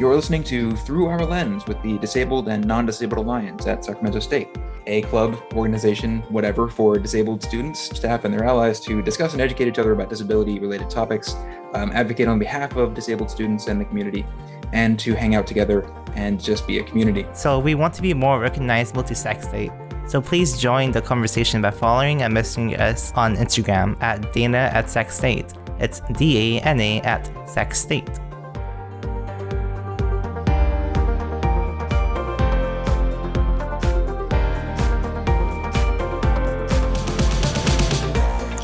You're listening to Through Our Lens with the Disabled and Non-Disabled Alliance at Sacramento State, a club, organization, whatever, for disabled students, staff, and their allies to discuss and educate each other about disability-related topics, advocate on behalf of disabled students and the community, and to hang out together and just be a community. So we want to be more recognizable to Sac State. So please join the conversation by following and messaging us on Instagram at Dana at Sac State. It's DANA at Sac State.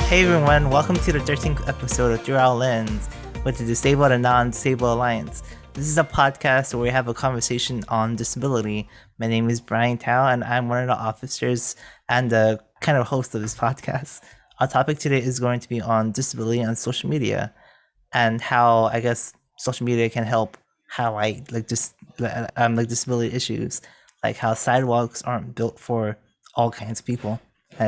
Hey everyone, welcome to the 13th episode of Through Our Lens with the Disabled and Non-Disabled Alliance. This is a podcast where we have a conversation on disability. My name is Brian Tao, and I'm one of the officers and the kind of host of this podcast. Our topic today is going to be on disability on social media and how, I guess, social media can help highlight disability issues, like how sidewalks aren't built for all kinds of people,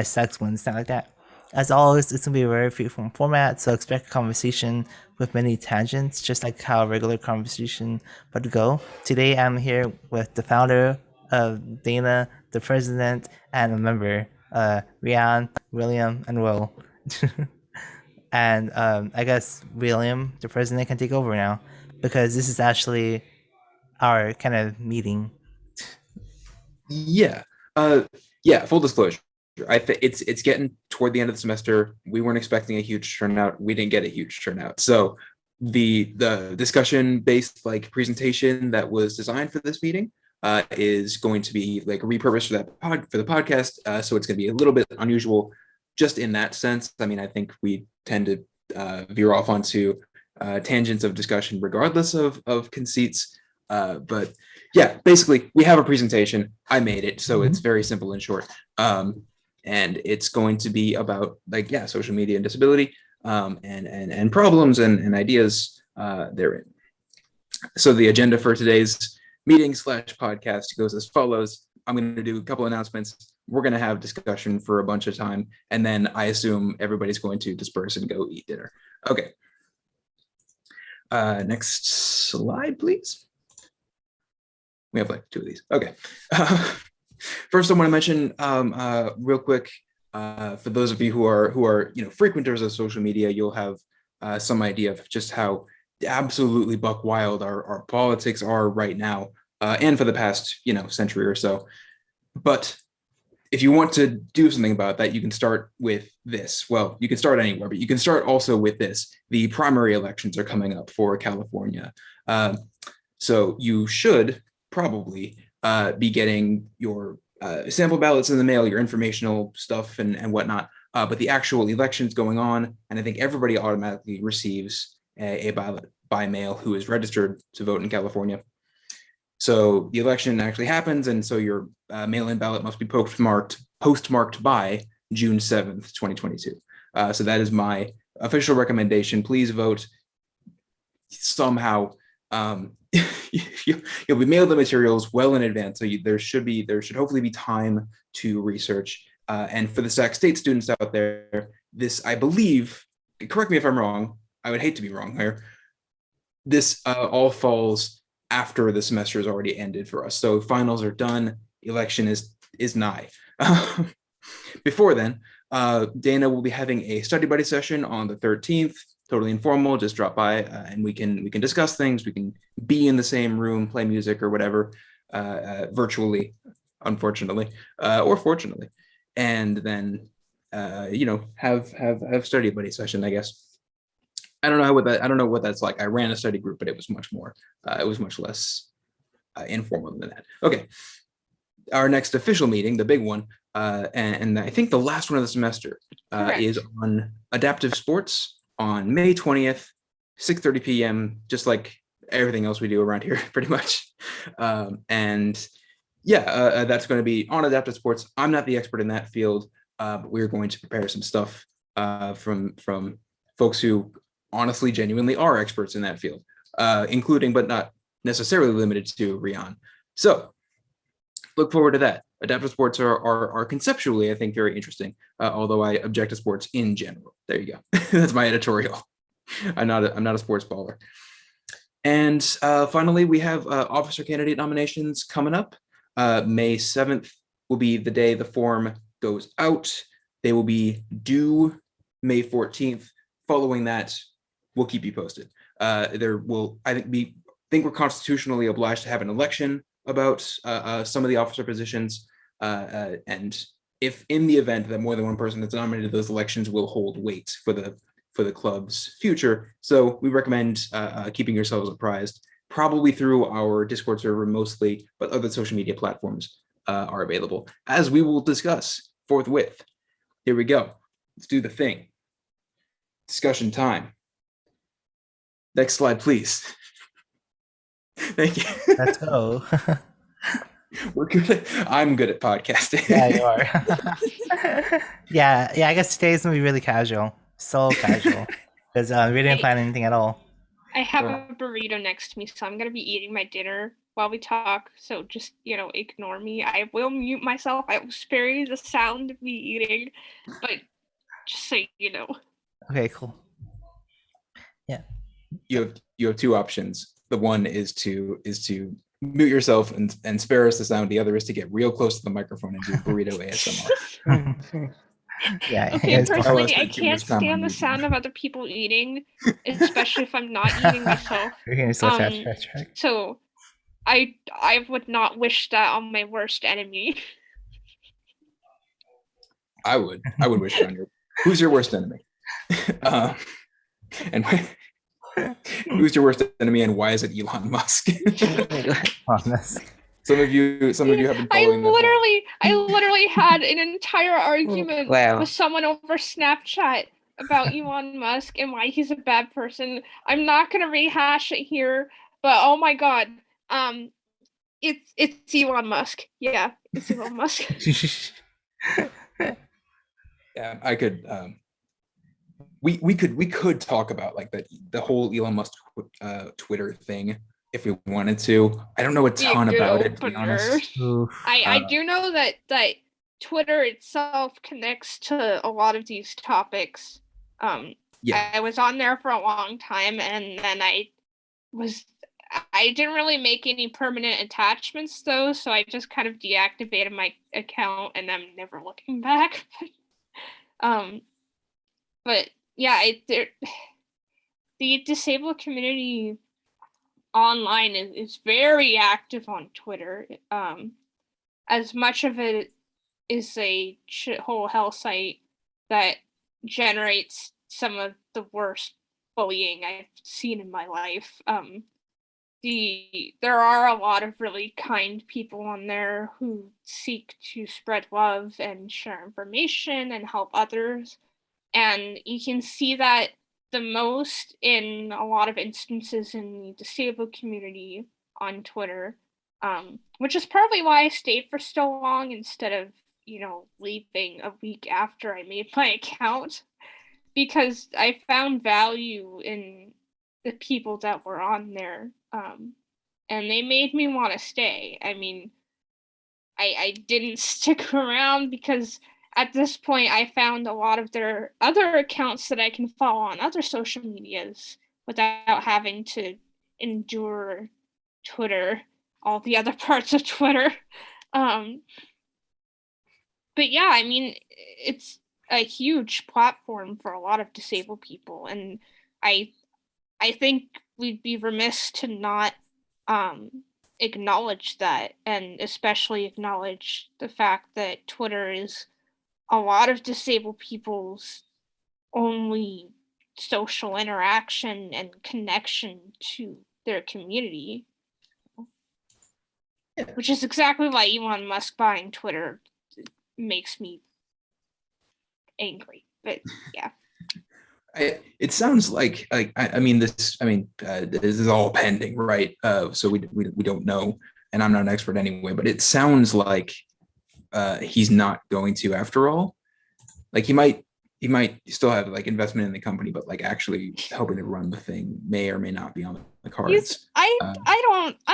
sex ones, stuff like that. As always, it's going to be a very free-form format, so expect a conversation with many tangents, just like how a regular conversation would go. Today, I'm here with the founder of Dana, the president, and a member, Rian, William, and Will. And I guess William, the president, can take over now, because this is actually our kind of meeting. Yeah, full disclosure. It's getting toward the end of the semester. We weren't expecting a huge turnout. We didn't get a huge turnout. So the discussion based presentation that was designed for this meeting is going to be repurposed for the podcast. So it's going to be a little bit unusual just in that sense. I mean, I think we tend to veer off onto tangents of discussion regardless of conceits. But yeah, basically we have a presentation. I made it, so it's very simple and short. And it's going to be about social media and disability, and problems and ideas therein. So the agenda for today's meeting / podcast goes as follows. I'm going to do a couple announcements. We're going to have discussion for a bunch of time, and then I assume everybody's going to disperse and go eat dinner. Okay. Next slide, please. We have two of these. Okay. First, I want to mention real quick, for those of you who are frequenters of social media, you'll have some idea of just how absolutely buck wild our politics are right now, and for the past century or so. But if you want to do something about that, you can start with this. Well, you can start anywhere, but you can start also with this. The primary elections are coming up for California, so you should probably be getting your sample ballots in the mail, your informational stuff and whatnot. But the actual election's going on, and I think everybody automatically receives a ballot by mail who is registered to vote in California. So the election actually happens, and so your mail-in ballot must be postmarked by June 7th, 2022. So that is my official recommendation. Please vote somehow. You'll be mailed the materials well in advance, so there should hopefully be time to research. And for the Sac State students out there, this, I believe, correct me if I'm wrong, I would hate to be wrong here, this all falls after the semester has already ended for us. So finals are done, election is nigh. Before then, Dana will be having a study buddy session on the 13th. Totally informal, just drop by and we can discuss things. We can be in the same room, play music or whatever, virtually, unfortunately, or fortunately, and then have study buddy session, I guess. I don't know what that's like. I ran a study group, but it was much less informal than that. Okay, our next official meeting, the big one, and I think the last one of the semester, is on adaptive sports. On May 20th, 6:30 p.m., just like everything else we do around here, pretty much. That's going to be on adaptive sports. I'm not the expert in that field, but we're going to prepare some stuff from folks who honestly, genuinely are experts in that field, including but not necessarily limited to Rian. So look forward to that. Adaptive sports are conceptually, I think, very interesting, although I object to sports in general. There you go. That's my editorial. I'm not a sports baller. And finally, we have officer candidate nominations coming up. May 7th will be the day the form goes out. They will be due May 14th. Following that, we'll keep you posted. There will, I think we're constitutionally obliged to have an election about some of the officer positions. And if in the event that more than one person is nominated, those elections will hold weight for the club's future. So we recommend keeping yourselves apprised, probably through our Discord server mostly, but other social media platforms are available, as we will discuss forthwith. Here we go. Let's do the thing. Discussion time. Next slide, please. Thank you. Let's go. We're good. I'm good at podcasting. Yeah, you are. yeah. I guess today's gonna be really casual, so casual, because we didn't plan anything at all. I have a burrito next to me, so I'm gonna be eating my dinner while we talk. So just ignore me. I will mute myself. I will spare you the sound of me eating, but just so you know. Okay, cool. Yeah. You have two options. The one is to mute yourself and spare us the sound. The other is to get real close to the microphone and do burrito ASMR. Yeah. Okay, personally, I can't stand the sound of other people eating, especially if I'm not eating myself. So I would not wish that on my worst enemy. I would wish it on your. Who's your worst enemy? And who's your worst enemy, and why is it Elon Musk? Some of you have been following. I literally had an entire argument with someone over Snapchat about Elon Musk and why he's a bad person. I'm not gonna rehash it here, but oh my god, it's Elon Musk. Yeah, it's Elon Musk. Yeah, I could. We could talk about like the whole Elon Musk Twitter thing if we wanted to. I don't know a ton about it, to be honest. I do know that Twitter itself connects to a lot of these topics. Yeah. I was on there for a long time, and then I didn't really make any permanent attachments though, so I just kind of deactivated my account, and I'm never looking back. But yeah, the disabled community online is very active on Twitter. As much of it is a shithole hell site that generates some of the worst bullying I've seen in my life. There are a lot of really kind people on there who seek to spread love and share information and help others. And you can see that the most in a lot of instances in the disabled community on Twitter, which is probably why I stayed for so long instead of, leaving a week after I made my account, because I found value in the people that were on there, and they made me want to stay. I mean, I didn't stick around because at this point I found a lot of their other accounts that I can follow on other social medias without having to endure Twitter, all the other parts of Twitter. But yeah, I mean, it's a huge platform for a lot of disabled people, and I think we'd be remiss to not acknowledge that, and especially acknowledge the fact that Twitter is a lot of disabled people's only social interaction and connection to their community. Yeah. Which is exactly why Elon Musk buying Twitter makes me angry. But yeah. It sounds like this is all pending, right? So we don't know, and I'm not an expert anyway, but it sounds like he's not going to after all. Like he might still have like investment in the company, but like actually helping to run the thing may or may not be on the cards. I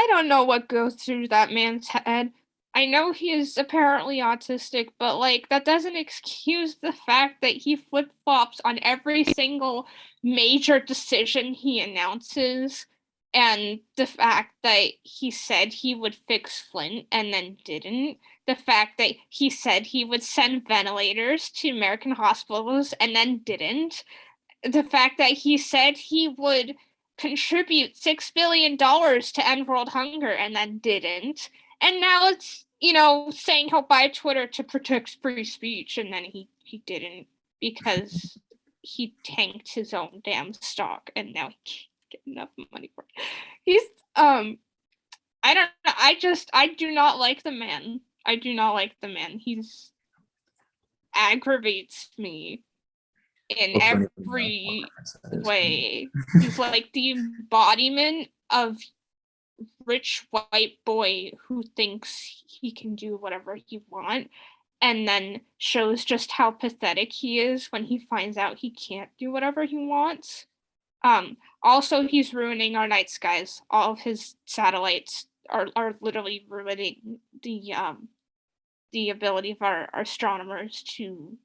don't know what goes through that man's head. I know he is apparently autistic, but like that doesn't excuse the fact that he flip-flops on every single major decision he announces, and the fact that he said he would fix Flint and then didn't, the fact that he said he would send ventilators to American hospitals and then didn't, the fact that he said he would contribute $6 billion to end world hunger and then didn't, and now it's, saying he'll buy Twitter to protect free speech, and then he didn't because he tanked his own damn stock and now he can't get enough money for it. He's I don't know. I do not like the man. I do not like the man. He's aggravates me in Folks don't even know what every reference that is. way. He's like the embodiment of rich white boy who thinks he can do whatever he wants and then shows just how pathetic he is when he finds out he can't do whatever he wants. Also, he's ruining our night skies. All of his satellites are literally ruining the ability of our astronomers to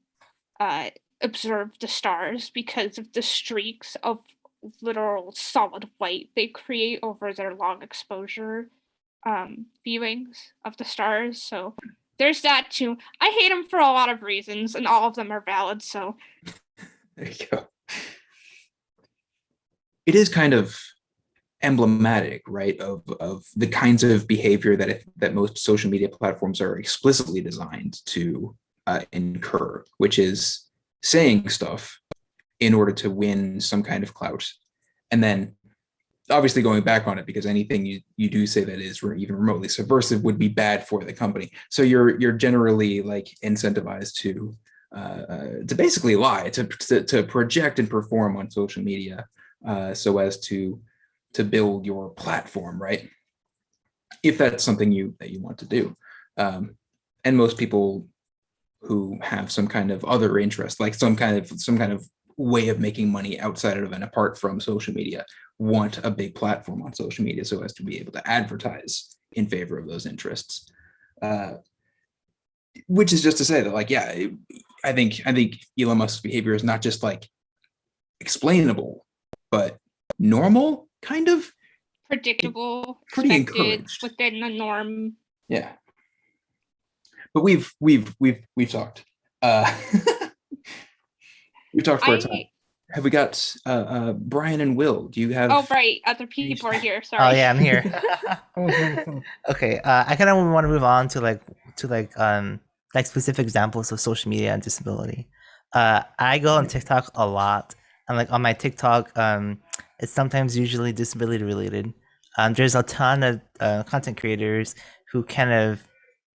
observe the stars because of the streaks of literal solid white they create over their long exposure viewings of the stars. So there's that too. I hate him for a lot of reasons, and all of them are valid. So There you go. It is kind of emblematic, right, of the kinds of behavior that most social media platforms are explicitly designed to incur, which is saying stuff in order to win some kind of clout, and then obviously going back on it, because anything you do say that is even remotely subversive would be bad for the company. So you're generally like incentivized to basically lie, to project and perform on social media, so as to build your platform, right? If that's something that you want to do. And most people who have some kind of other interest, like some kind of way of making money outside of and apart from social media, want a big platform on social media so as to be able to advertise in favor of those interests. Which is just to say that, like, yeah, I think Elon Musk's behavior is not just like explainable, but normal, kind of predictable, pretty expected, encouraged within the norm. Yeah. But we've talked. We've talked for a time. Have we got Brian and Will? Do you have? Oh, right. Other people are here. Sorry. Oh yeah, I'm here. Okay, I kind of want to move on to like specific examples of social media and disability. I go on TikTok a lot, and like on my TikTok, it's sometimes usually disability related. There's a ton of content creators who kind of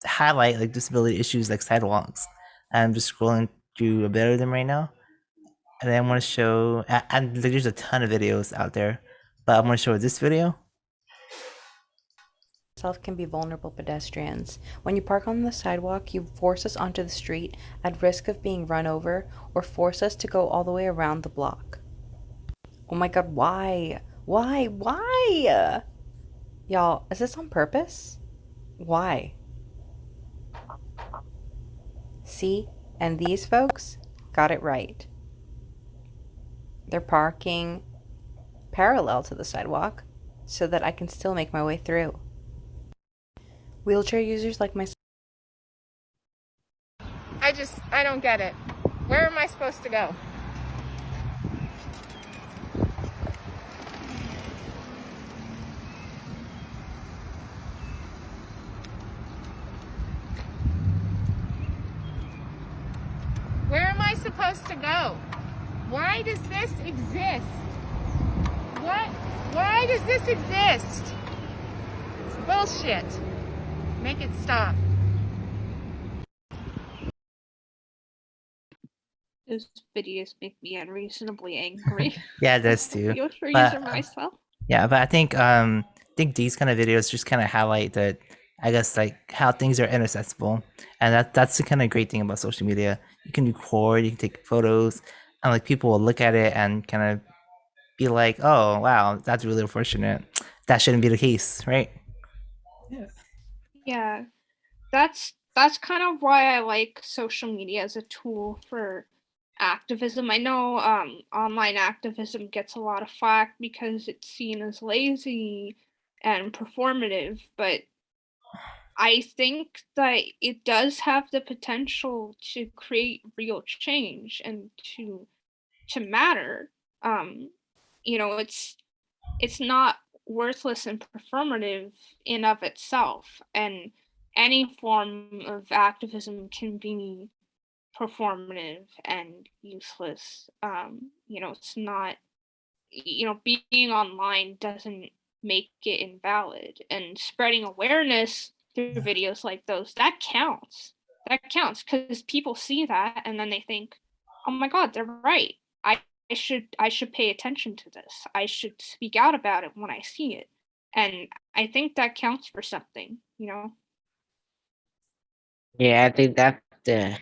highlight like disability issues like sidewalks. I'm just scrolling through a bit of them right now, and then I want to show, and there's a ton of videos out there, but I'm going to show this video. Can be vulnerable pedestrians. When you park on the sidewalk, you force us onto the street at risk of being run over or force us to go all the way around the block. Oh my god, why? Why? Y'all, is this on purpose? Why? See? And these folks got it right. They're parking parallel to the sidewalk so that I can still make my way through. Wheelchair users like myself. I don't get it. Where am I supposed to go? Where am I supposed to go? Why does this exist? Why does this exist? It's bullshit. Make it stop. Those videos make me unreasonably angry. Yeah, it does too. Wheelchair But, user myself. Yeah, but I think these kind of videos just kind of highlight that, I guess, like how things are inaccessible, and that's the kind of great thing about social media. You can record, you can take photos, and like people will look at it and kind of be like, "Oh, wow, that's really unfortunate. That shouldn't be the case, right?" Yeah, that's kind of why I like social media as a tool for activism. I know online activism gets a lot of flack because it's seen as lazy and performative, but I think that it does have the potential to create real change and to matter. Um, it's not worthless and performative in of itself, and any form of activism can be performative and useless. It's not, being online doesn't make it invalid, and spreading awareness through videos like those, that counts. That counts because people see that and then they think, oh my God, they're right. I should pay attention to this. I should speak out about it when I see it. And I think that counts for something. Yeah, I think that's the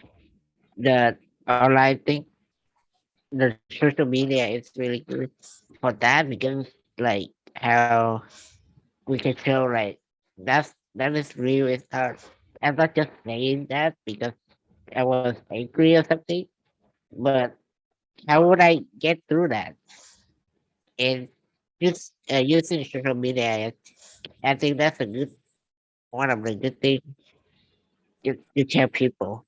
online thing. The social media is really good for that because like how we can show like that is real. It's hard. I'm not just saying that because I was angry or something, but how would I get through that? And just using social media, I think that's a good one of the good things to tell people.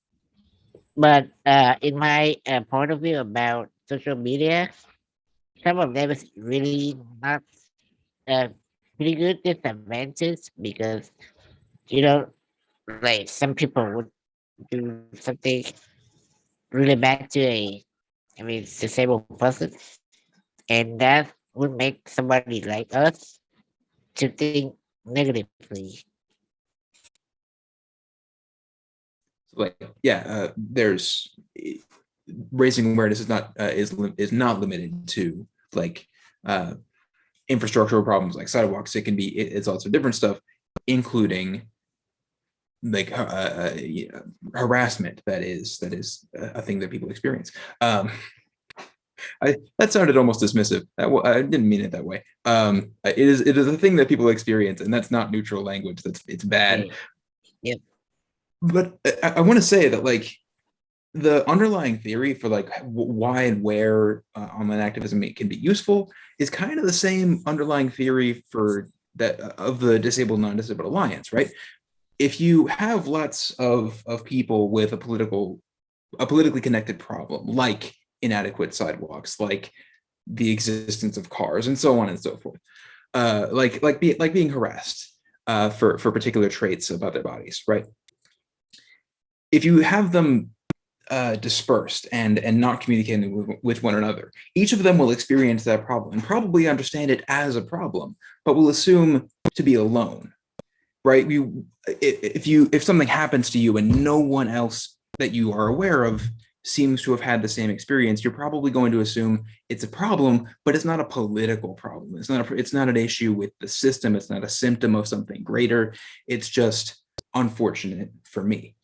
But in my point of view about social media, some of them is really not uh, pretty good disadvantages because you know, like some people would do something really bad to I mean, disabled person, and that would make somebody like us to think negatively. Like, yeah, there's raising awareness is not limited to like uh, infrastructural problems like sidewalks. It can be it's also different stuff, including like harassment. That is a thing that people experience. That sounded almost dismissive. I didn't mean it that way. It is a thing that people experience, and that's not neutral language. It's bad. Yep. But I want to say that like the underlying theory for like why and where online activism can be useful is kind of the same underlying theory for that of the Disabled Non-Disabled Alliance, right? If you have lots of people with a politically connected problem, like inadequate sidewalks, like the existence of cars, and so on and so forth, like being harassed for particular traits about their bodies, right? If you have them dispersed and not communicating with one another, each of them will experience that problem and probably understand it as a problem, but will assume to be alone, right? If something happens to you and no one else that you are aware of seems to have had the same experience, you're probably going to assume it's a problem, but it's not a political problem. It's not an issue with the system. It's not a symptom of something greater. It's just unfortunate for me.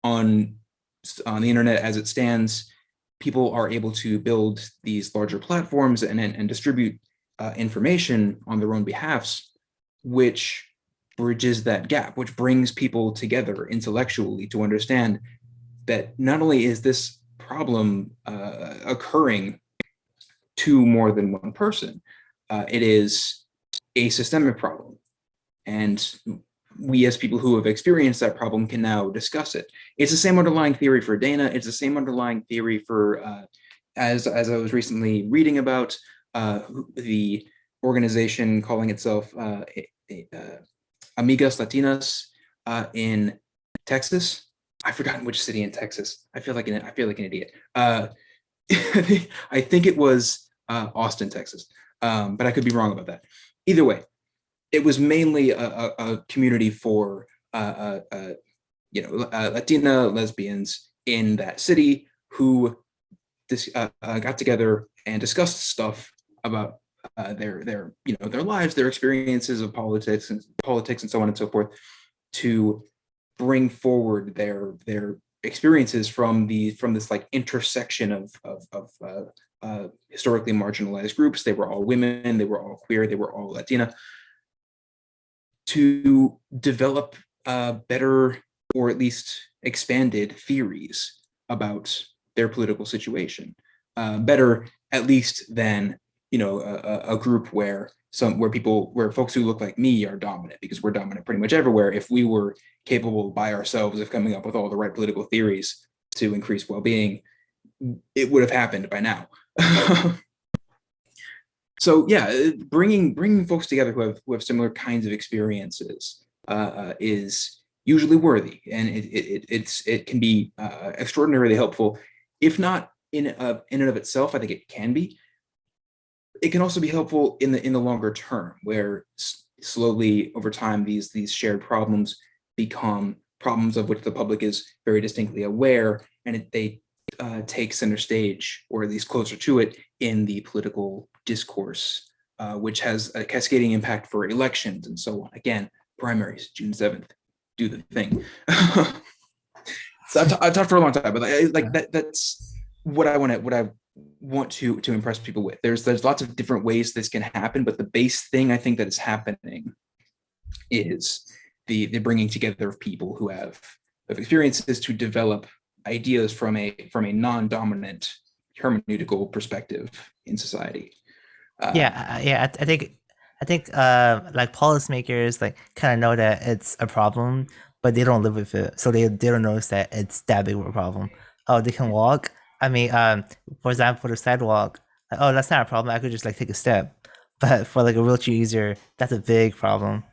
On the internet as it stands, people are able to build these larger platforms and distribute information on their own behalfs, which bridges that gap, which brings people together intellectually to understand that not only is this problem occurring to more than one person, it is a systemic problem. And we as people who have experienced that problem can now discuss it. It's the same underlying theory for Dana. It's the same underlying theory for, as I was recently reading about, the organization calling itself Amigas Latinas in Texas. I've forgotten which city in Texas. I feel like an idiot. I think it was Austin, Texas, but I could be wrong about that. Either way, it was mainly a community for Latina lesbians in that city who got together and discussed stuff about their lives, their experiences of politics and so on and so forth, to bring forward their experiences from this like intersection of historically marginalized groups. They were all women, they were all queer, they were all Latina, to develop better or at least expanded theories about their political situation. Better at least than a group where folks who look like me are dominant, because we're dominant pretty much everywhere. If we were capable by ourselves of coming up with all the right political theories to increase well-being, it would have happened by now. So yeah, bringing folks together who have similar kinds of experiences is usually worthy, and it can be extraordinarily helpful, if not in and of itself. I think it can be. It can also be helpful in the longer term, where slowly over time these shared problems become problems of which the public is very distinctly aware, and they take center stage, or at least closer to it, in the political discourse, which has a cascading impact for elections and so on. Again, primaries, June 7th, do the thing. So I've talked for a long time, but that's what I want to impress people with. There's lots of different ways this can happen, but the base thing I think that is happening is the bringing together of people who have experiences to develop ideas from a non-dominant hermeneutical perspective in society. I think like policymakers like kind of know that it's a problem, but they don't live with it, so they don't notice that it's that big of a problem. Oh, they can walk. I mean, for example, for the sidewalk, like, oh, that's not a problem. I could just like take a step. But for like a wheelchair user, that's a big problem.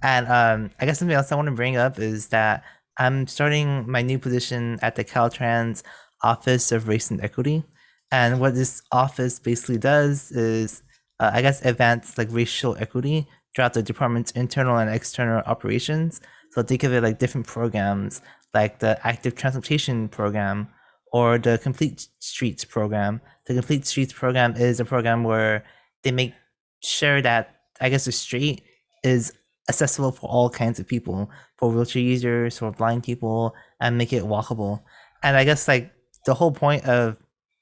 And I guess something else I want to bring up is that I'm starting my new position at the Caltrans Office of Race and Equity. And what this office basically does is, I guess, advance like racial equity throughout the department's internal and external operations. So think of it like different programs, like the Active Transportation Program or the Complete Streets Program. The Complete Streets Program is a program where they make sure that, I guess, the street is accessible for all kinds of people, for wheelchair users, for blind people, and make it walkable. And I guess like the whole point of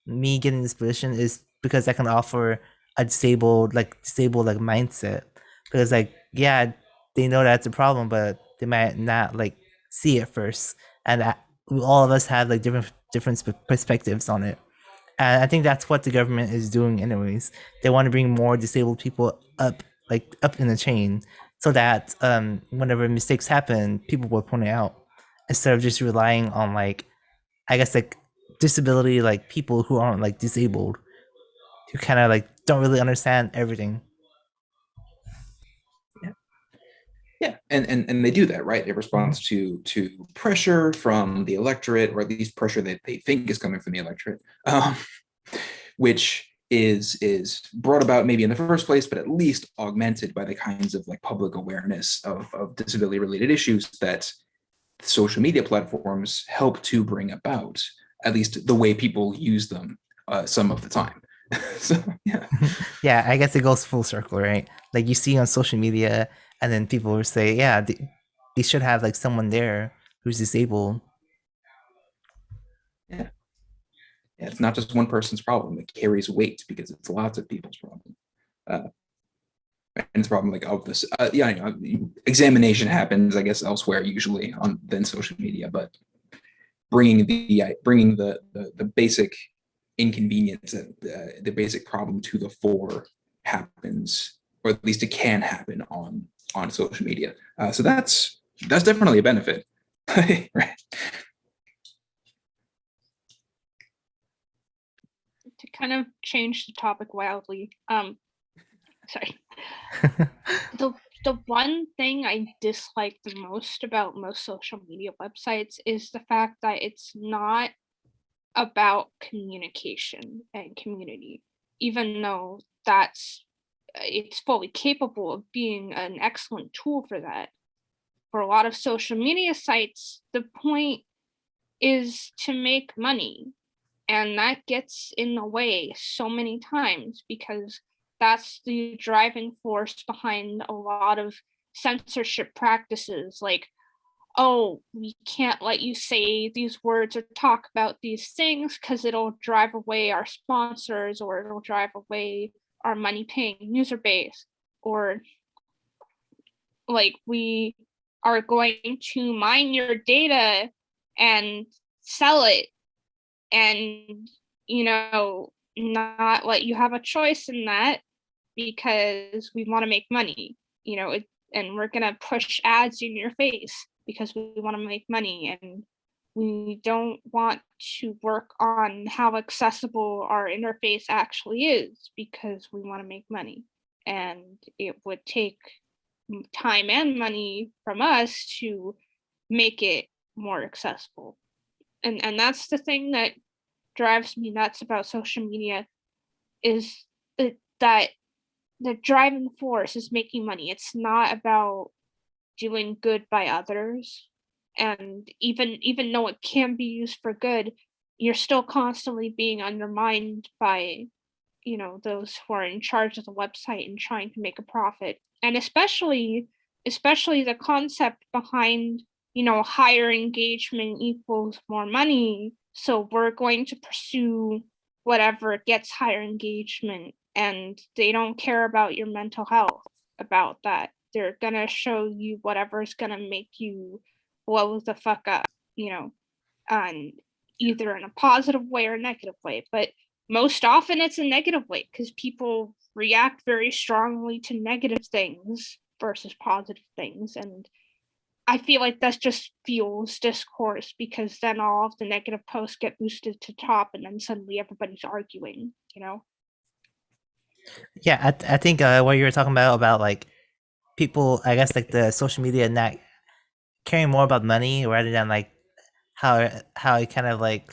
me getting this position is because I can offer a disabled mindset. Because like, yeah, they know that's a problem, but they might not like see it first. And all of us have like different perspectives on it. And I think that's what the government is doing anyways. They want to bring more disabled people up in the chain, so that whenever mistakes happen, people will point it out, instead of just relying on like, I guess, like disability, like people who aren't like disabled, who kind of like don't really understand everything. Yeah, and they do that, right? They respond to pressure from the electorate, or at least pressure that they think is coming from the electorate, which is brought about maybe in the first place, but at least augmented by the kinds of like public awareness of disability related issues that social media platforms help to bring about, at least the way people use them some of the time. So yeah. Yeah, I guess it goes full circle, right? Like you see on social media, and then people will say, yeah, they should have like someone there who's disabled. Yeah, it's not just one person's problem. It carries weight because it's lots of people's problem. And it's a problem like of this. Examination happens, I guess, elsewhere usually than social media, but bringing the basic inconvenience, the basic problem to the fore happens, or at least it can happen on social media. So that's definitely a benefit. Right. To kind of change the topic wildly, sorry. The one thing I dislike the most about most social media websites is the fact that it's not about communication and community, even though it's fully capable of being an excellent tool for that. For a lot of social media sites, the point is to make money, and that gets in the way so many times, because that's the driving force behind a lot of censorship practices, like, oh, we can't let you say these words or talk about these things because it'll drive away our sponsors, or it'll drive away our money paying user base, or like, we are going to mine your data and sell it and not let you have a choice in that because we want to make money, and we're going to push ads in your face because we want to make money, and we don't want to work on how accessible our interface actually is because we want to make money. And it would take time and money from us to make it more accessible. And that's the thing that drives me nuts about social media is that the driving force is making money. It's not about doing good by others. And even though it can be used for good, you're still constantly being undermined by, those who are in charge of the website and trying to make a profit. And especially the concept behind, higher engagement equals more money. So we're going to pursue whatever gets higher engagement, and they don't care about your mental health about that. They're gonna show you whatever's gonna make you blow the fuck up, and either in a positive way or a negative way. But most often it's a negative way because people react very strongly to negative things versus positive things. And I feel like that just fuels discourse because then all of the negative posts get boosted to top and then suddenly everybody's arguing. Yeah, I think what you were talking about like people, I guess like the social media not caring more about money rather than like how it kind of like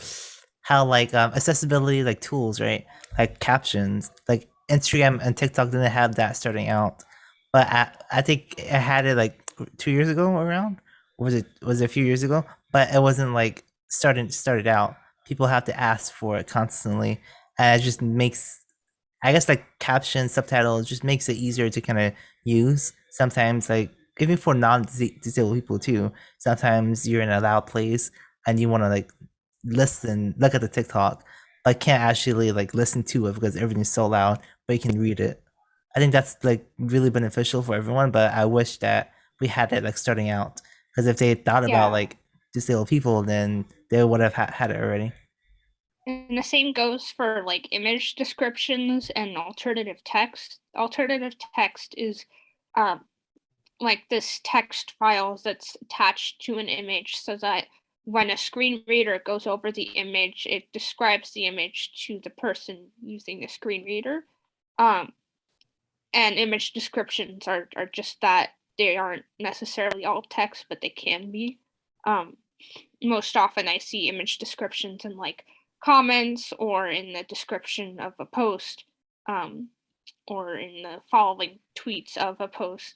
how like accessibility like tools, right? Like captions, like Instagram and TikTok didn't have that starting out, but I think it had it like 2 years ago around. Or was it a few years ago? But it wasn't like started out. People have to ask for it constantly, and it just makes, I guess, like caption subtitles just makes it easier to kind of use. Sometimes like even for non-disabled people too. Sometimes you're in a loud place and you want to like look at the TikTok, but can't actually like listen to it because everything's so loud, but you can read it. I think that's like really beneficial for everyone, but I wish that we had it like starting out, because if they thought about Yeah. like disabled people, then they would have had it already. And the same goes for like image descriptions and alternative text. Alternative text is like this text files that's attached to an image so that when a screen reader goes over the image, it describes the image to the person using the screen reader. And image descriptions are just that. They aren't necessarily all text, but they can be. Most often I see image descriptions in like comments or in the description of a post, or in the following tweets of a post.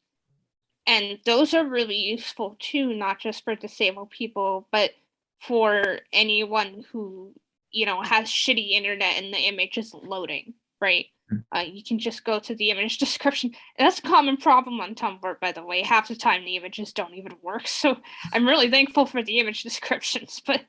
And those are really useful too, not just for disabled people, but for anyone who, has shitty internet and the image isn't loading, right? You can just go to the image description. And that's a common problem on Tumblr, by the way. Half the time the images don't even work. So I'm really thankful for the image descriptions. But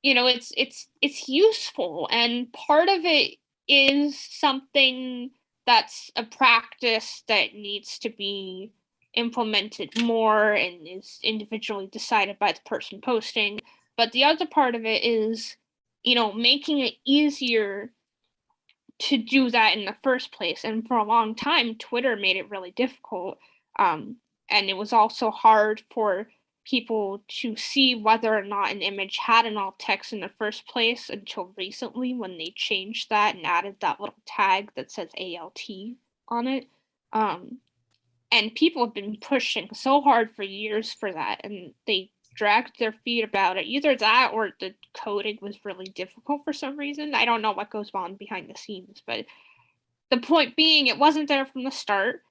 it's useful, and part of it is something that's a practice that needs to be implemented more and is individually decided by the person posting. But the other part of it is, making it easier to do that in the first place. And for a long time, Twitter made it really difficult. And it was also hard for people to see whether or not an image had an alt text in the first place until recently when they changed that and added that little tag that says ALT on it. And people have been pushing so hard for years for that, and they dragged their feet about it. Either that or the coding was really difficult for some reason. I don't know what goes on behind the scenes, but the point being, it wasn't there from the start.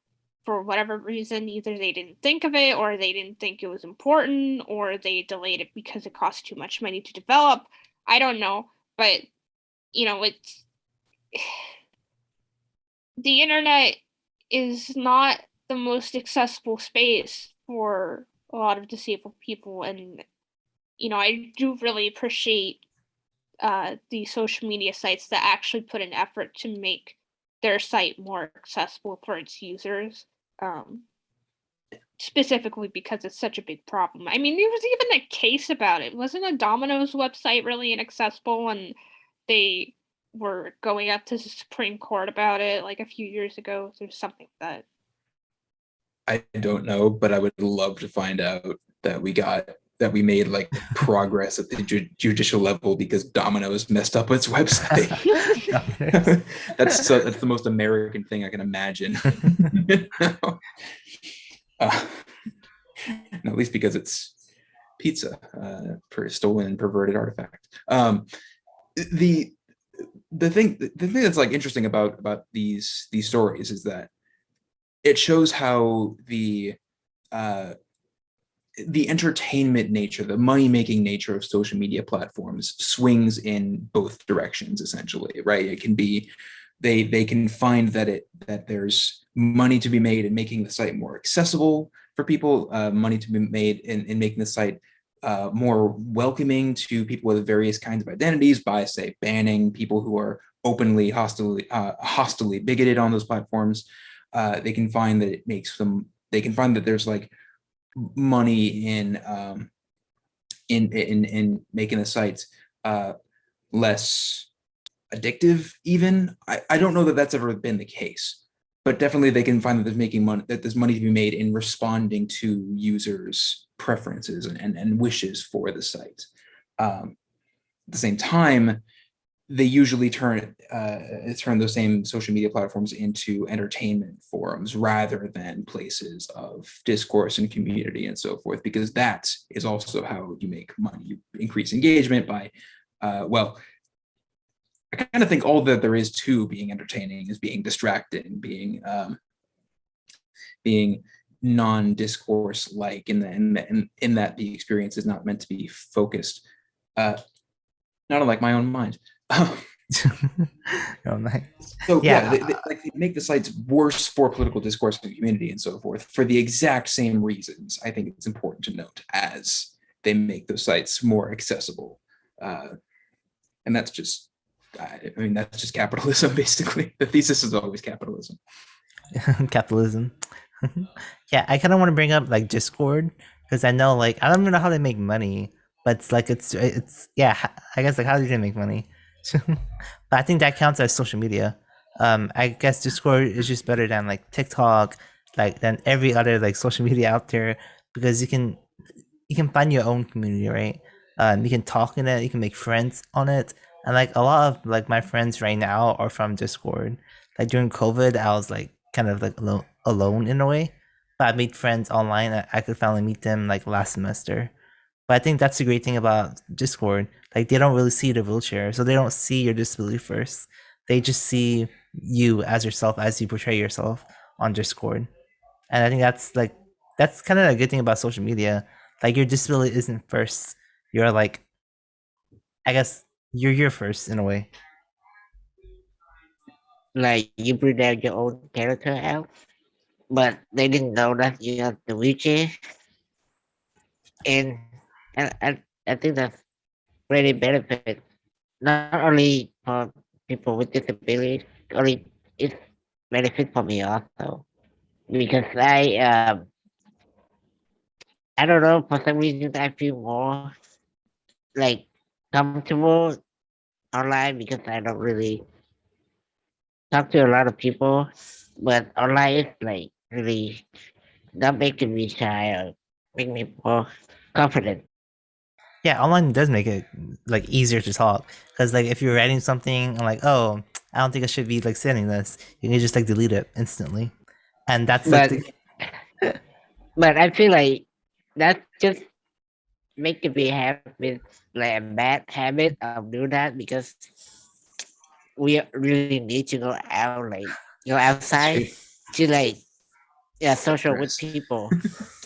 For whatever reason, either they didn't think of it, or they didn't think it was important, or they delayed it because it cost too much money to develop. I don't know, but it's the internet is not the most accessible space for a lot of disabled people, and I do really appreciate the social media sites that actually put an effort to make their site more accessible for its users. specifically because it's such a big problem. I mean, there was even a case about it. Wasn't a Domino's website really inaccessible, and they were going up to the Supreme Court about it like a few years ago? There's something like that. I don't know, but I would love to find out that we made like progress at the judicial level because Domino's messed up its website. That's the most American thing I can imagine. At least because it's pizza, for stolen and perverted artifact. The thing that's like interesting about these stories is that it shows how the entertainment nature, the money-making nature of social media platforms swings in both directions, essentially, right? It can be they can find that there's money to be made in making the site more accessible for people, money to be made in making the site more welcoming to people with various kinds of identities by, say, banning people who are openly hostily bigoted on those platforms. They can find that it makes them. They can find that there's like money in making the sites less addictive. Even I don't know that that's ever been the case, but definitely they can find that there's money to be made in responding to users' preferences and wishes for the site. At the same time, they usually turn those same social media platforms into entertainment forums rather than places of discourse and community and so forth, because that is also how you make money. You increase engagement by, well, I kind of think all that there is to being entertaining is being distracting, being non-discourse like, in that the experience is not meant to be focused. Not unlike my own mind. Oh, nice. So Yeah. they make the sites worse for political discourse and community and so forth for the exact same reasons. I think it's important to note as they make those sites more accessible, and that's just, I mean, that's just capitalism. Basically, the thesis is always capitalism. Capitalism. Yeah, I kind of want to bring up like Discord because I know like I don't even know how they make money, but it's like it's yeah. I guess like how do they make money? But I think that counts as social media. I guess Discord is just better than like TikTok, like than every other like social media out there because you can find your own community, right? You can talk in it, you can make friends on it, and like a lot of like my friends right now are from Discord. Like during COVID, I was like kind of like alone in a way, but I made friends online. I could finally meet them like last semester. But I think that's the great thing about Discord. Like they don't really see the wheelchair, so they don't see your disability first. They just see you as yourself as you portray yourself on Discord. And I think that's kind of a good thing about social media. Like your disability isn't first. You're like, I guess you're first in a way. Like you bring out your own character out, but they didn't know that you have the wheelchair, and I think that's really benefit not only for people with disabilities, only it's benefit for me also because I don't know, for some reason I feel more like comfortable online because I don't really talk to a lot of people, but online is like really not making me shy or make me more confident. Yeah, online does make it like easier to talk because like if you're writing something and like, oh, I don't think I should be like sending this, you can just like delete it instantly, and that's like But but I feel like that's just making me have this like a bad habit of doing that because we really need to go out, like go outside to like social with people.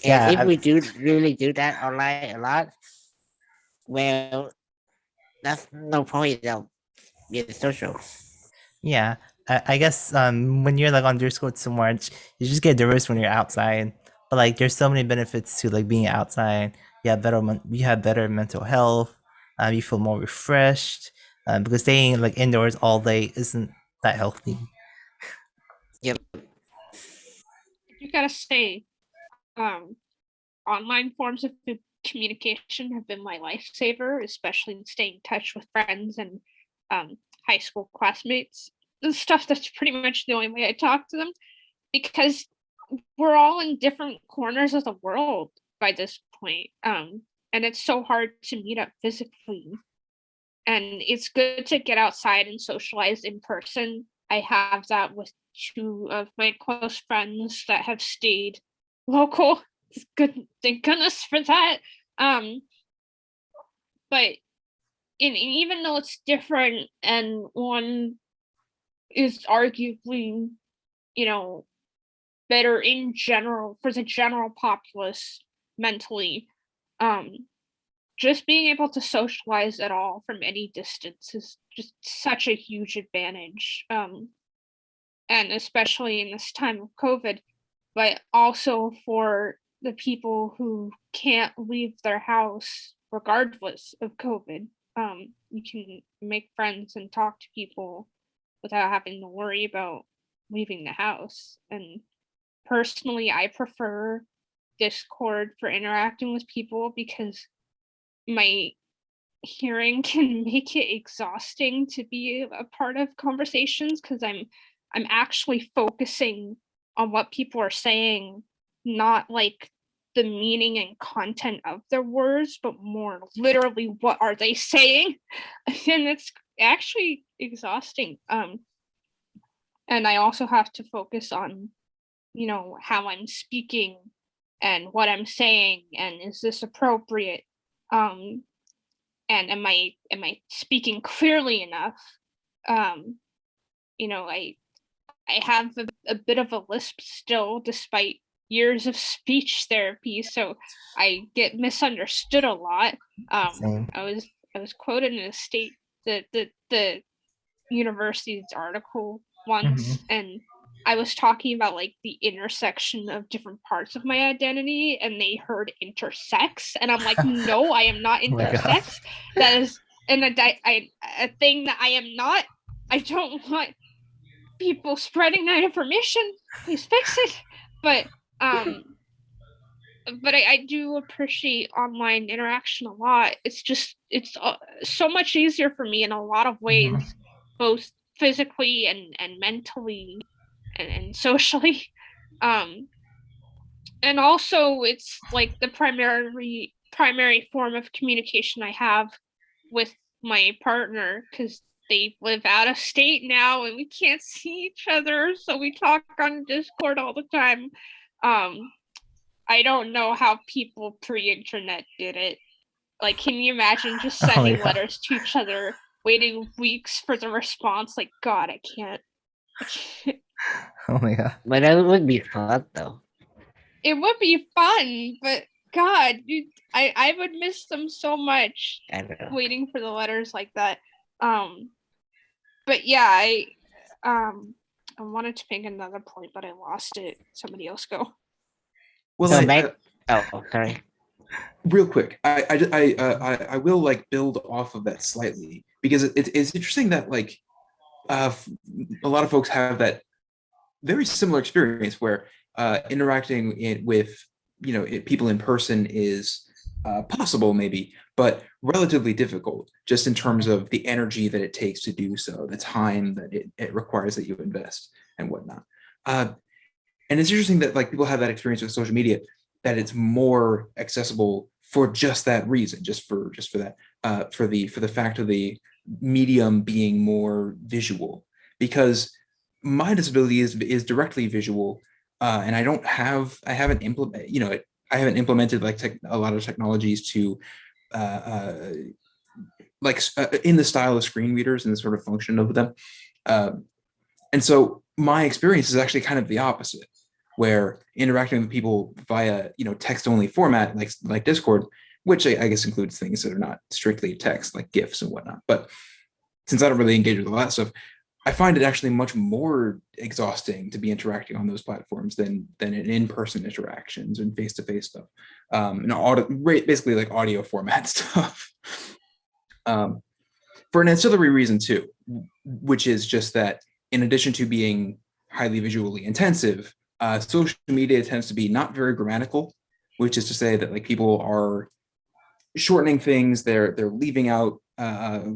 Yeah, And if we do really do that online a lot, well, that's no point of being social. yeah. I guess when you're like on Discord so much, you just get nervous when you're outside. But like, there's so many benefits to like being outside. You have better mental health. You feel more refreshed. Because staying like indoors all day isn't that healthy. Yep. You gotta stay Um, Online forms of communication have been my lifesaver, especially in staying in touch with friends and high school classmates and stuff. That's pretty much the only way I talk to them, because we're all in different corners of the world by this point. And it's so hard to meet up physically. And it's good to get outside and socialize in person. I have that with two of my close friends that have stayed local. It's good, thank goodness for that. Um, but even though it's different and one is arguably, you know, better in general for the general populace mentally, um, just being able to socialize at all from any distance is just such a huge advantage. And especially in this time of COVID, but also for the people who can't leave their house regardless of COVID. You can make friends and talk to people without having to worry about leaving the house. And personally, I prefer Discord for interacting with people because my hearing can make it exhausting to be a part of conversations, because I'm actually focusing on what people are saying, not like the meaning and content of their words, but more literally what are they saying? And it's actually exhausting. And I also have to focus on, how I'm speaking and what I'm saying, and is this appropriate? And am I speaking clearly enough? I have a bit of a lisp still, despite years of speech therapy, so I get misunderstood a lot. Same. I was quoted in the university's article once, and I was talking about like the intersection of different parts of my identity, and they heard intersex, and I'm like, no, I am not Oh my intersex. gosh. That is a thing that I am not. I don't want people spreading that information. Please fix it. But I do appreciate online interaction a lot. It's so much easier for me in a lot of ways, both physically and mentally and socially. And also it's like the primary form of communication I have with my partner, because they live out of state now and we can't see each other, so we talk on Discord all the time. I don't know how people pre-internet did it. Like, can you imagine just Oh my sending God. letters to each other, waiting weeks for the response? Like, God, I can't. Oh my God. But that would be fun though. It would be fun, but God, dude, I would miss them so much, I don't know. waiting for the letters like that. But yeah, I wanted to make another point, but I lost it. Somebody else go. Well, So back. Oh, sorry. real quick, I will like build off of that slightly, because it's interesting that like a lot of folks have that very similar experience where interacting with people in person is possible maybe, but relatively difficult, just in terms of the energy that it takes to do so, the time that it requires that you invest and whatnot. And it's interesting that like people have that experience with social media, that it's more accessible for just that reason, just for that, for the fact of the medium being more visual, because my disability is directly visual, and I haven't implemented like a lot of technologies to in the style of screen readers and the sort of function of them. And so my experience is actually kind of the opposite, where interacting with people via text only format like Discord, which I guess includes things that are not strictly text like GIFs and whatnot. But since I don't really engage with all that stuff, I find it actually much more exhausting to be interacting on those platforms than in-person interactions and face-to-face stuff, and basically like audio format stuff. For an ancillary reason too, which is just that in addition to being highly visually intensive, social media tends to be not very grammatical, which is to say that like people are shortening things, they're leaving out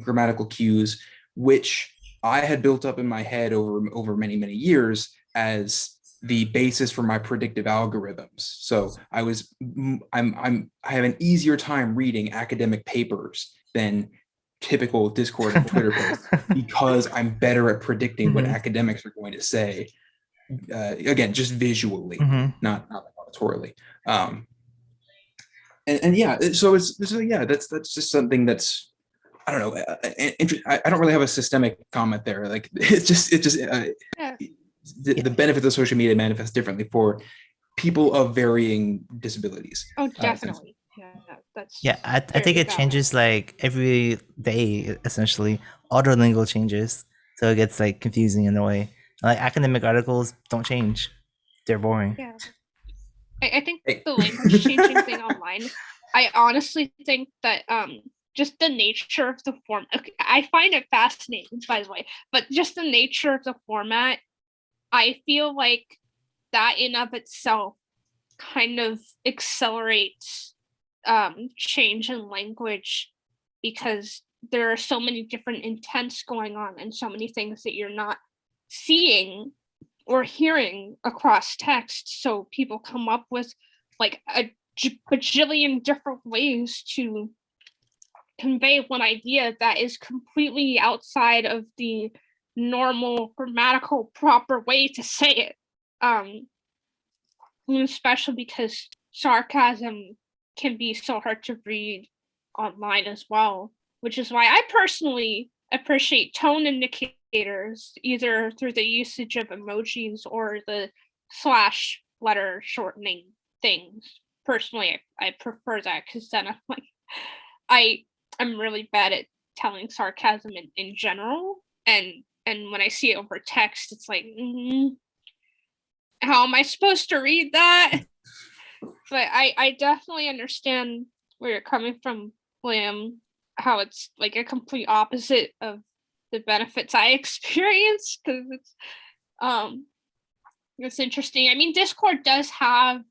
grammatical cues, which I had built up in my head over many years as the basis for my predictive algorithms. So I have an easier time reading academic papers than typical Discord and Twitter posts because I'm better at predicting what Mhm. academics are going to say. Again, just visually, Mhm. not auditorily. And yeah, so that's just something that's, I don't know. I don't really have a systemic comment there. Like Yeah. the benefits of social media manifest differently for people of varying disabilities. Oh, Essentially. definitely. Yeah, that's Yeah, I think very it valid. changes like every day, essentially. Auto lingo changes. So it gets like confusing in a way. Like academic articles don't change. They're boring. Yeah. I think Hey. the language changing thing online, I honestly think that just the nature of the form, okay, I find it fascinating, by the way, but just the nature of the format, I feel like that in of itself kind of accelerates change in language, because there are so many different intents going on and so many things that you're not seeing or hearing across text. So people come up with like a bajillion different ways to convey one idea that is completely outside of the normal grammatical proper way to say it. Especially because sarcasm can be so hard to read online as well, which is why I personally appreciate tone indicators, either through the usage of emojis or the slash letter shortening things. Personally, I prefer that, because then I'm like, I'm really bad at telling sarcasm in general, and when I see it over text, it's like, how am I supposed to read that? But I definitely understand where you're coming from, Liam, how it's like a complete opposite of the benefits I experience, because it's interesting. I mean, Discord does have,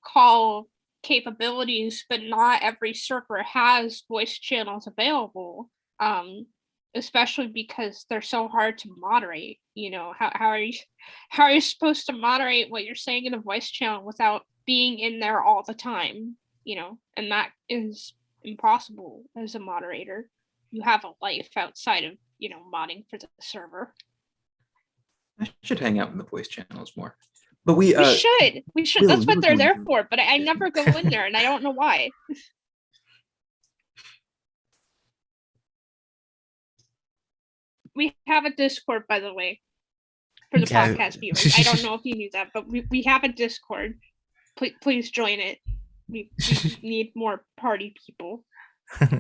call capabilities, but not every server has voice channels available. Especially because they're so hard to moderate. How are you supposed to moderate what you're saying in a voice channel without being in there all the time? And that is impossible as a moderator. You have a life outside of, modding for the server. I should hang out in the voice channels more. But we should. Will, That's what you they're were there going to- for. But I never go in there, and I don't know why. We have a Discord, by the way, for the Yeah. podcast viewers. I don't know if you knew that, but we have a Discord. Please join it. We need more party people.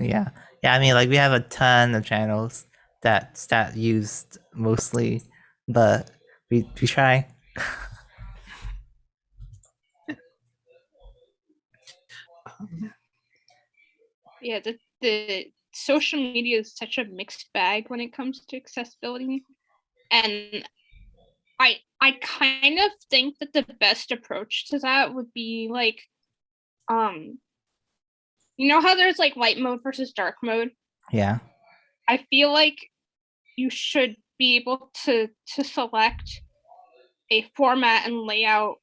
Yeah. I mean, like we have a ton of channels that's used mostly, but we try. Yeah, the social media is such a mixed bag when it comes to accessibility, and I kind of think that the best approach to that would be like, how there's like light mode versus dark mode. Yeah. I feel like you should be able to select a format and layout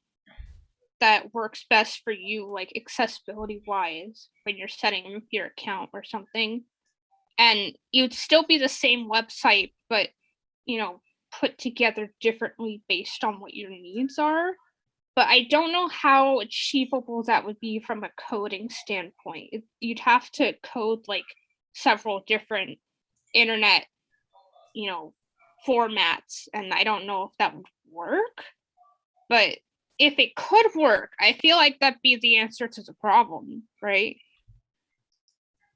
that works best for you, like accessibility wise, when you're setting up your account or something. And you'd still be the same website, but put together differently based on what your needs are. But I don't know how achievable that would be from a coding standpoint. You'd have to code like several different internet, formats, and I don't know if that would work. But if it could work, I feel like that'd be the answer to the problem, right?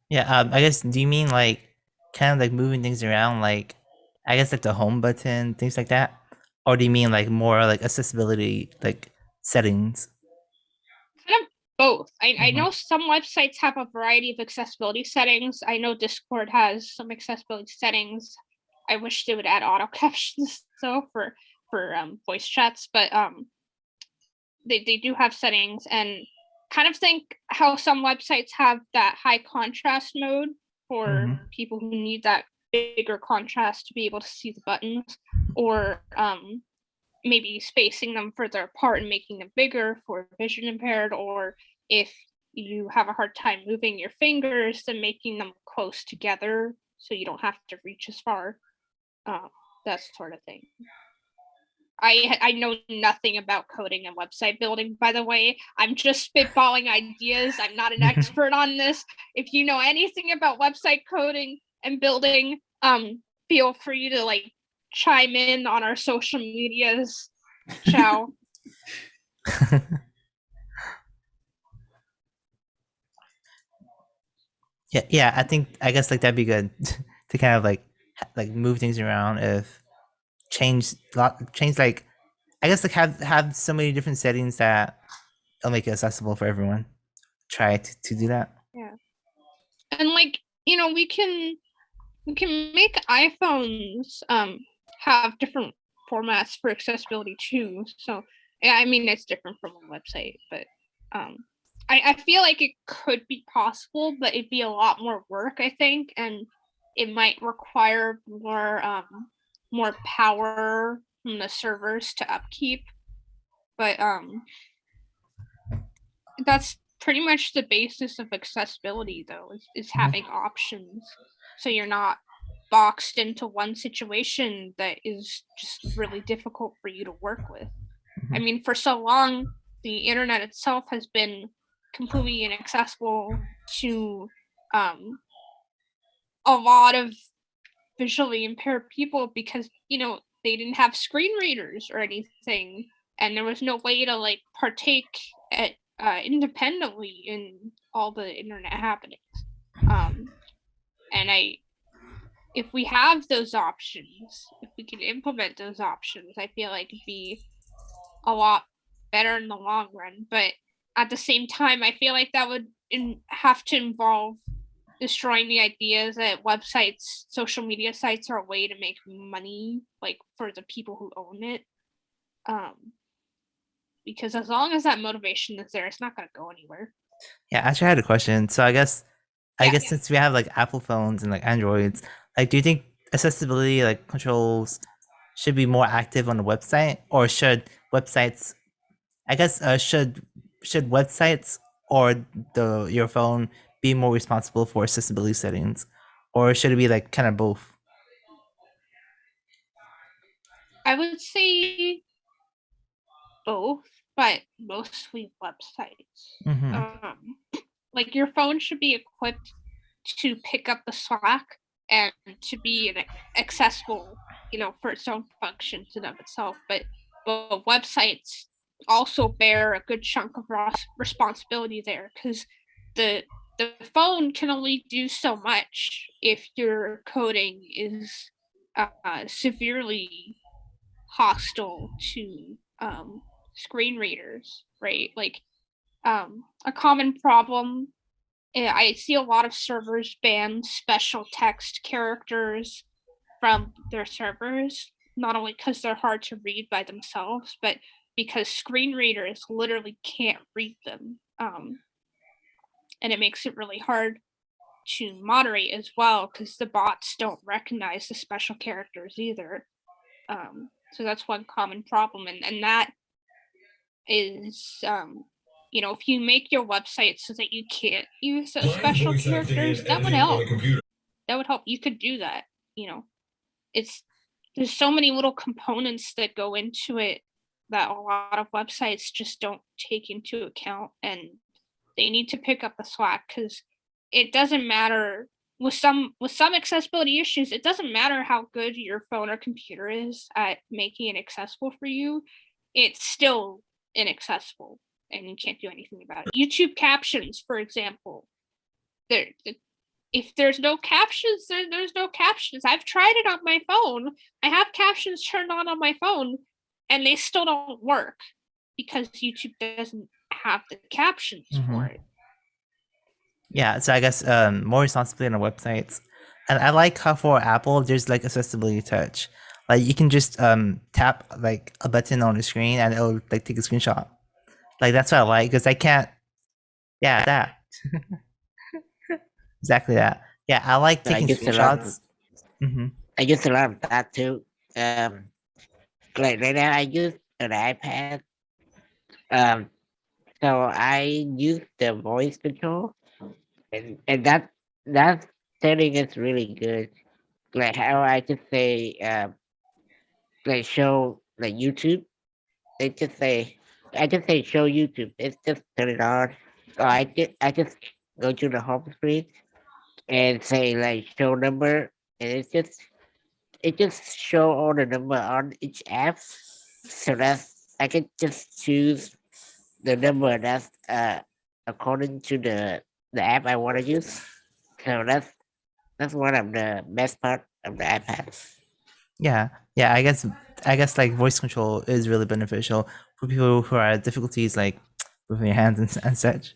Yeah. I guess. Do you mean like kind of like moving things around, like I guess like the home button, things like that, or do you mean like more like accessibility, like settings? Kind of both. I Mhm. know some websites have a variety of accessibility settings. I know Discord has some accessibility settings. I wish they would add auto captions though for for voice chats, but they do have settings, and kind of think how some websites have that high contrast mode for Mhm. people who need that bigger contrast to be able to see the buttons, or maybe spacing them further apart and making them bigger for vision impaired, or if you have a hard time moving your fingers, then making them close together so you don't have to reach as far. That sort of thing. I know nothing about coding and website building, by the way. I'm just spitballing ideas. I'm not an expert on this. If you know anything about website coding and building, feel free to like chime in on our social medias. Ciao. Yeah, I guess like that'd be good to kind of like move things around, if change like, I guess like have so many different settings that it'll make it accessible for everyone. Try to do that. Yeah. And like, we can make iPhones have different formats for accessibility too. So yeah, I mean it's different from a website, but I feel like it could be possible, but it'd be a lot more work, I think, and it might require more power from the servers to upkeep. But that's pretty much the basis of accessibility, though, is having options, so you're not boxed into one situation that is just really difficult for you to work with. I mean, for so long, the internet itself has been completely inaccessible to a lot of visually impaired people because they didn't have screen readers or anything, and there was no way to like partake at independently in all the internet happenings. And if we have those options, if we can implement those options, I feel like it'd be a lot better in the long run. But at the same time, I feel like that would have to involve destroying the ideas that websites, social media sites are a way to make money, like for the people who own it. Because as long as that motivation is there, it's not going to go anywhere. Yeah, actually, I had a question. So I guess Yeah. since we have like Apple phones and like Androids, like, do you think accessibility like controls should be more active on the website, or should websites? I guess should websites or your phone be more responsible for accessibility settings, or should it be like kind of both? I would say both, but mostly websites. Like your phone should be equipped to pick up the slack and to be accessible, for its own functions in of itself. But websites also bear a good chunk of responsibility there, because the phone can only do so much if your coding is severely hostile to screen readers, right? Like a common problem, I see a lot of servers ban special text characters from their servers, not only because they're hard to read by themselves, but because screen readers literally can't read them. And it makes it really hard to moderate as well, because the bots don't recognize the special characters either. So that's one common problem, and that is if you make your website so that you can't use those special characters, that would help. That would help. You could do that. There's so many little components that go into it that a lot of websites just don't take into account, and they need to pick up the slack, because it doesn't matter with some accessibility issues. It doesn't matter how good your phone or computer is at making it accessible for you. It's still inaccessible, and you can't do anything about it. YouTube captions, for example, if there's no captions, there's no captions. I've tried it on my phone. I have captions turned on my phone, and they still don't work because YouTube doesn't have the captions for it. Yeah, so I guess more responsibility on the websites. And I like how for Apple there's like accessibility touch. Like you can just tap like a button on the screen and it'll like take a screenshot. Like that's what I like because I can't. Yeah, that. Exactly that. Yeah, I like I taking used to love screenshots. Hmm. I used to love that too. Like right now I use an iPad. Um, so I use the voice control, and that setting is really good. Like how I just say, like show like YouTube. They just say, I just say show YouTube. It's just turn it on. So I just go to the home screen and say like show number, and it just show all the number on each app. So that's I can just choose the number that's according to the app I want to use. So that's one of the best part of the iPad. Yeah, yeah. I guess like voice control is really beneficial for people who are difficulties like moving your hands and such.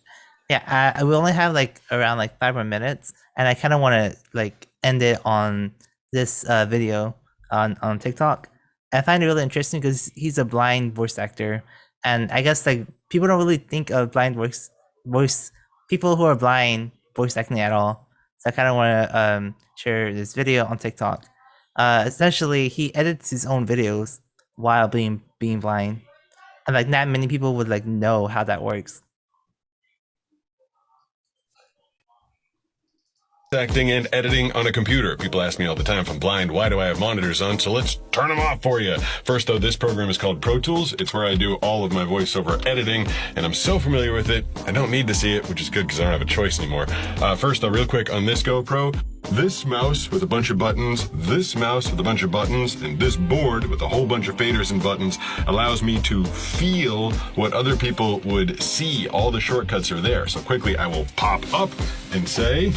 Yeah, we only have like around like 5 more minutes, and I kind of want to like end it on this video on TikTok. I find it really interesting because he's a blind voice actor, and I guess like people don't really think of blind voice people who are blind voice acting at all. So I kind of want to share this video on TikTok. Essentially, he edits his own videos while being blind, and like not many people would like know how that works. Acting and editing on a computer. People ask me all the time if I'm blind, why do I have monitors on? So let's turn them off for you. First though, this program is called Pro Tools. It's where I do all of my voiceover editing, and I'm so familiar with it, I don't need to see it, which is good because I don't have a choice anymore. First though, real quick on this GoPro, this mouse with a bunch of buttons, this mouse with a bunch of buttons, and this board with a whole bunch of faders and buttons allows me to feel what other people would see. All the shortcuts are there. So quickly I will pop up and say,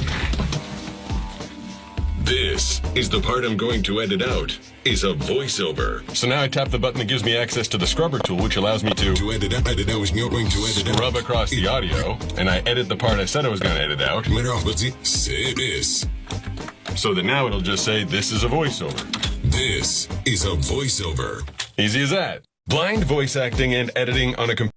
this is the part I'm going to edit out, is a voiceover. So now I tap the button that gives me access to the scrubber tool, which allows me to edit out, you're going to edit scrub across the audio, and I edit the part I said I was going to edit out. Say this. So that now it'll just say, this is a voiceover. This is a voiceover. Easy as that. Blind voice acting and editing on a computer.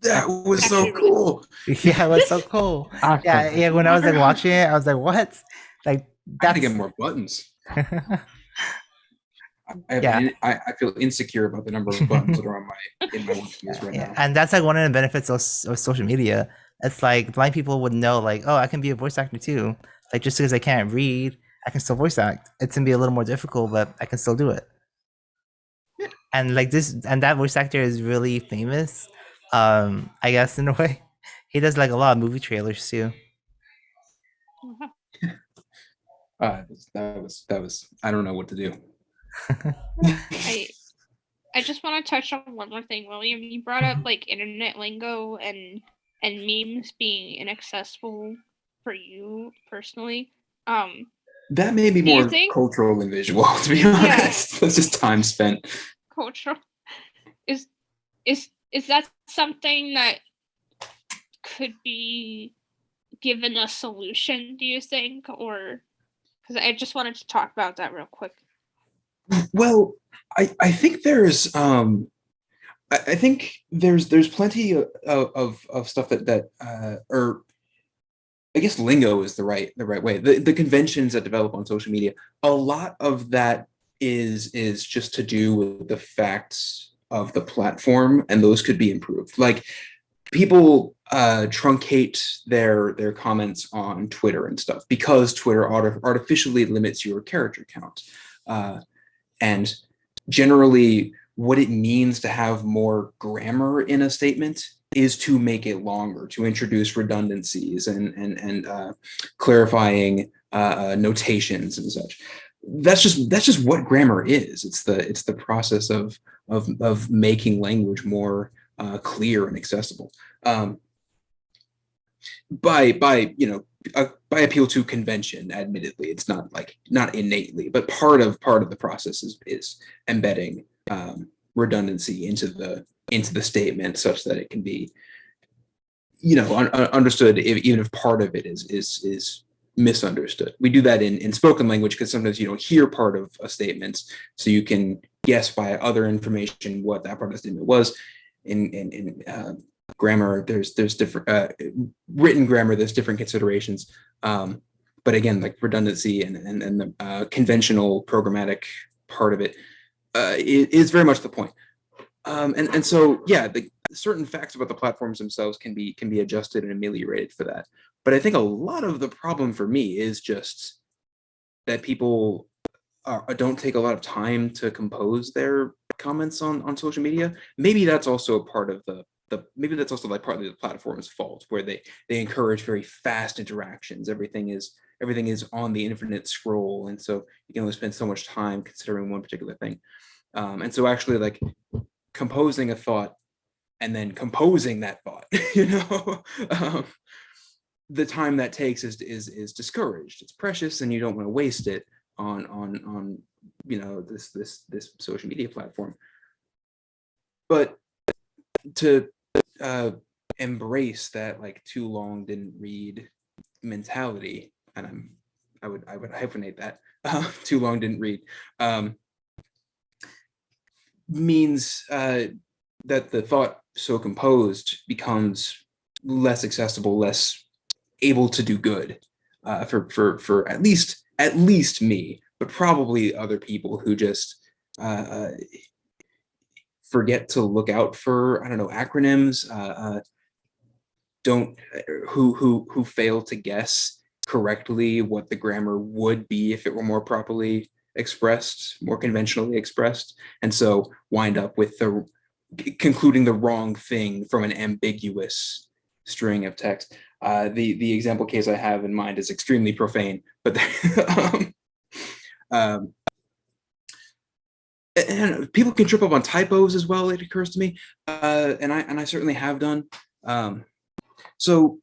That was so cool. Yeah, it was so cool. Awesome. Yeah. When I was like watching it, I was like, "What?" Like I that's had to get more buttons. Yeah. I feel insecure about the number of buttons that are on in my workspace right Yeah, now. and that's like one of the benefits of social media. It's like blind people would know, like, oh, I can be a voice actor too. Like just because I can't read, I can still voice act. It's gonna be a little more difficult, but I can still do it. And like this, and that voice actor is really famous. I guess in a way, he does like a lot of movie trailers too. That was I don't know what to do. I just want to touch on one more thing, William. You brought up like internet lingo and memes being inaccessible for you personally. That may be Do you more think- cultural and visual, to be honest. That's just time spent. Cultural is that something that could be given a solution, do you think? Or because I just wanted to talk about that real quick. Well, I think there's I think there's plenty of stuff that or I guess lingo is the right way. The conventions that develop on social media, a lot of that is just to do with the facts of the platform, and those could be improved. Like people truncate their comments on Twitter and stuff because Twitter artificially limits your character count. And generally what it means to have more grammar in a statement is to make it longer, to introduce redundancies and clarifying notations and such. That's just what grammar is. It's the process of making language more clear and accessible. By appeal to convention, admittedly, it's not innately, but part of the process is embedding redundancy into the statement such that it can be understood even if part of it is misunderstood. We do that in spoken language because sometimes you don't hear part of a statement, so you can guess by other information what that part of the statement was. In grammar, there's different written grammar. There's different considerations, but again, like redundancy and the conventional programmatic part of it is very much the point. And so yeah, the certain facts about the platforms themselves can be adjusted and ameliorated for that. But I think a lot of the problem for me is just that people don't take a lot of time to compose their comments on social media. Maybe that's also a part of maybe that's also like partly the platform's fault, where they encourage very fast interactions. Everything is on the infinite scroll, and so you can only spend so much time considering one particular thing. And so actually, like, composing a thought and then composing that thought, the time that takes is discouraged. It's precious, and you don't want to waste it on this social media platform. But to embrace that, like, too long didn't read mentality, and I would hyphenate that, too long didn't read, means that the thought so composed becomes less accessible, less able to do good for at least me, but probably other people who just forget to look out for, I don't know, acronyms, who fail to guess correctly what the grammar would be if it were more properly expressed, more conventionally expressed, and so wind up with concluding the wrong thing from an ambiguous string of text. The example case I have in mind is extremely profane, but and people can trip up on typos as well, it occurs to me, and I certainly have done. So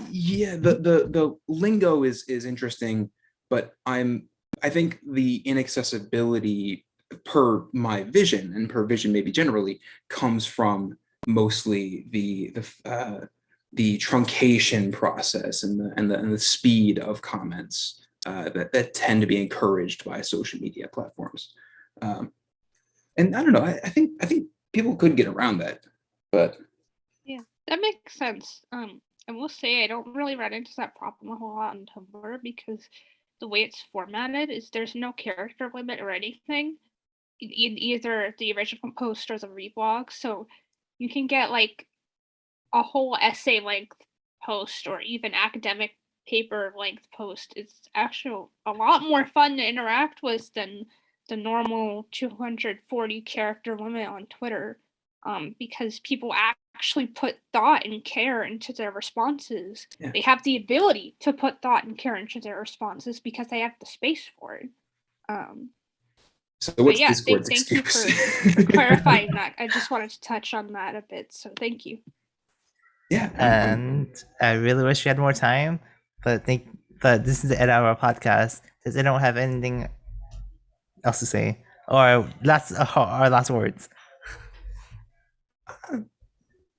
yeah, the lingo is interesting, but I think the inaccessibility, per my vision and per vision maybe generally, comes from mostly the truncation process and the speed of comments that tend to be encouraged by social media platforms. And I don't know, I think people could get around that, but Yeah, that makes sense. I will say I don't really run into that problem a whole lot on Tumblr, because the way it's formatted is there's no character limit or anything in either the original post or the reblog, so you can get like a whole essay length post or even academic paper length post. It's actually a lot more fun to interact with than the normal 240 character limit on Twitter, because people actually put thought and care into their responses. Yeah. They have the ability to put thought and care into their responses because they have the space for it. So what's yeah, Discord's thank you excuse? for clarifying that. I just wanted to touch on that a bit, so thank you. Yeah, And I really wish we had more time, but this is the end of our podcast. Does anyone have anything else to say, or our last words?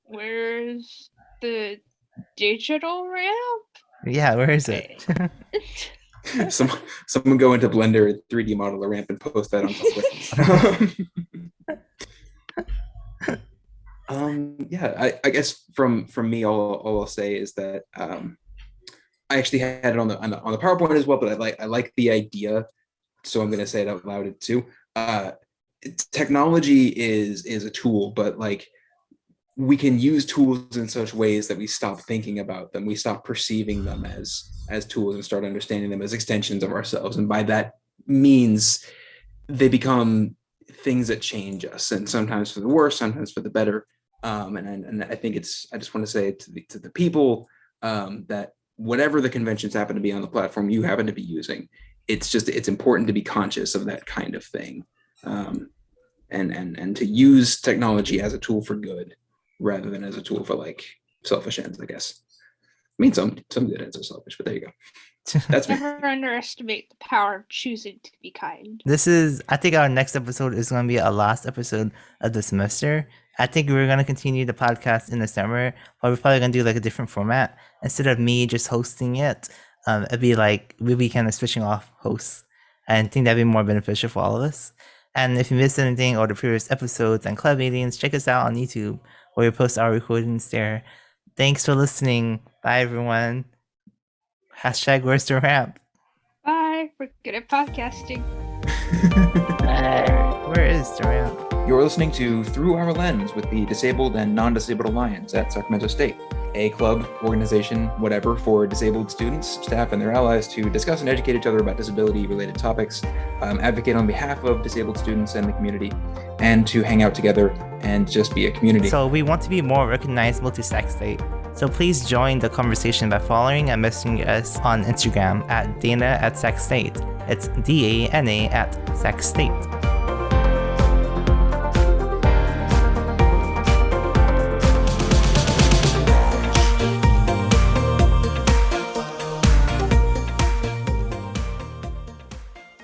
Where's the digital ramp? Yeah, where is it? someone go into Blender and 3D model a ramp and post that on Tumblr. Yeah, I guess from me, all I'll say is that I actually had it on the PowerPoint as well, but I like the idea, so I'm going to say it out loud too. Technology is a tool, but like, we can use tools in such ways that we stop thinking about them. We stop perceiving them as tools and start understanding them as extensions of ourselves. And by that means, they become things that change us, and sometimes for the worse, sometimes for the better. And I think I just want to say to the people that whatever the conventions happen to be on the platform you happen to be using, it's important to be conscious of that kind of thing, and to use technology as a tool for good, rather than as a tool for like selfish ends, I guess. I mean, some good ends are selfish, but there you go. That's me. Never underestimate the power of choosing to be kind. I think our next episode is going to be our last episode of the semester. I think we're going to continue the podcast in the summer, but we're probably going to do like a different format. Instead of me just hosting it, it'd be like we'd be kind of switching off hosts, and I think that'd be more beneficial for all of us. And if you missed anything or the previous episodes and club meetings, check us out on YouTube, where we post our recordings there. Thanks for listening. Bye, everyone. Hashtag where's the ramp? Bye. We're good at podcasting. Where is the ramp? You're listening to Through Our Lens with the Disabled and Non-Disabled Alliance at Sacramento State, a club, organization, whatever, for disabled students, staff, and their allies to discuss and educate each other about disability-related topics, advocate on behalf of disabled students and the community, and to hang out together and just be a community. So we want to be more recognizable to Sac State. So please join the conversation by following and messaging us on Instagram at Dana at Sac State. It's DANA at Sac State.